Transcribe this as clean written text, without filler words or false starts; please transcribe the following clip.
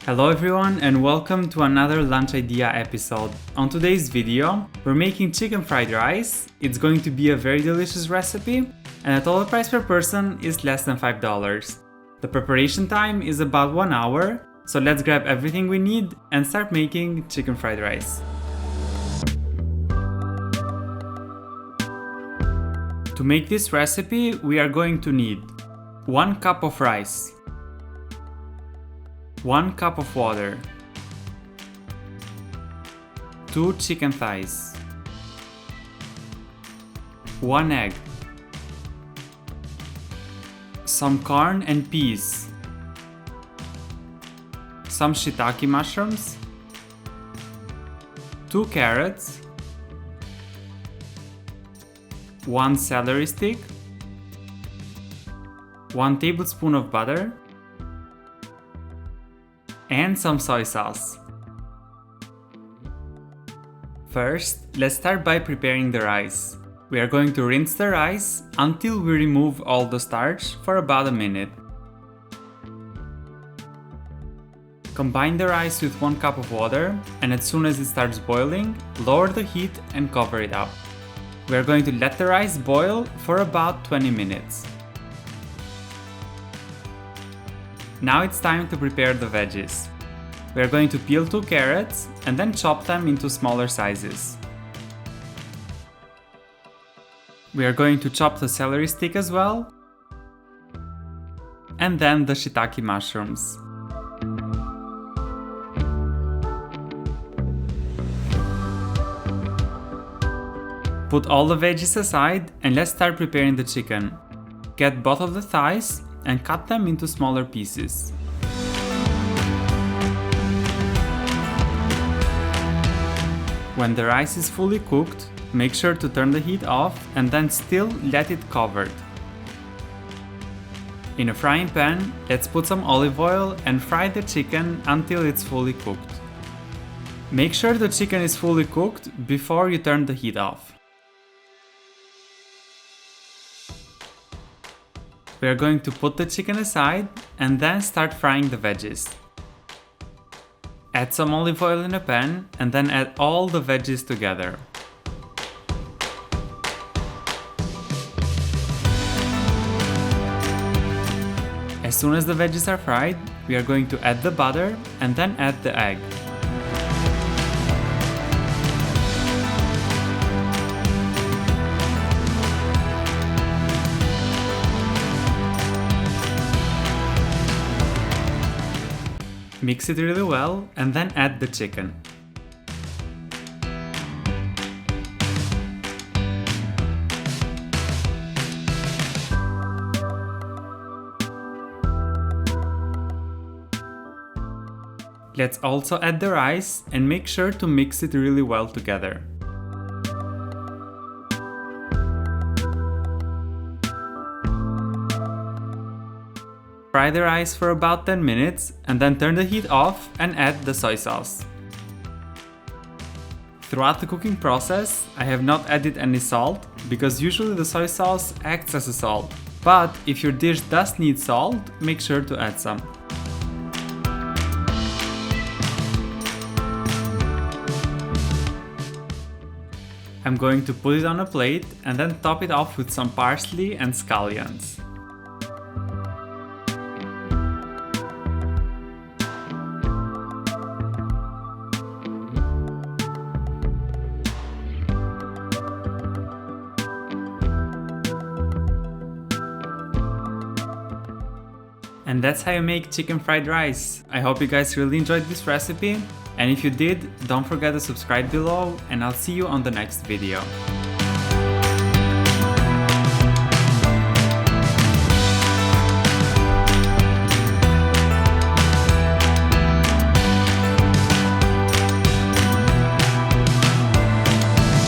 Hello everyone and welcome to another lunch idea episode. On today's video, we're making chicken fried rice. It's going to be a very delicious recipe and the total price per person is less than $5. The preparation time is about 1 hour, so let's grab everything we need and start making chicken fried rice. To make this recipe, we are going to need 1 cup of rice, 1 cup of water, 2 chicken thighs, 1 egg, some corn and peas, some shiitake mushrooms, 2 carrots, 1 celery stick, 1 tablespoon of butter, and some soy sauce. First, let's start by preparing the rice. We are going to rinse the rice until we remove all the starch for about a minute. Combine the rice with 1 cup of water, and as soon as it starts boiling, lower the heat and cover it up. We are going to let the rice boil for about 20 minutes. Now it's time to prepare the veggies. We are going to peel 2 carrots and then chop them into smaller sizes. We are going to chop the celery stick as well, and then the shiitake mushrooms. Put all the veggies aside and let's start preparing the chicken. Get both of the thighs and cut them into smaller pieces. When the rice is fully cooked, make sure to turn the heat off and then still let it covered. In a frying pan, let's put some olive oil and fry the chicken until it's fully cooked. Make sure the chicken is fully cooked before you turn the heat off. We are going to put the chicken aside and then start frying the veggies. Add some olive oil in a pan and then add all the veggies together. As soon as the veggies are fried, we are going to add the butter and then add the egg. Mix it really well and then add the chicken. Let's also add the rice and make sure to mix it really well together. Fry the rice for about 10 minutes and then turn the heat off and add the soy sauce. Throughout the cooking process, I have not added any salt because usually the soy sauce acts as a salt. But if your dish does need salt, make sure to add some. I'm going to put it on a plate and then top it off with some parsley and scallions. And that's how you make chicken fried rice. I hope you guys really enjoyed this recipe, and if you did, don't forget to subscribe below and I'll see you on the next video.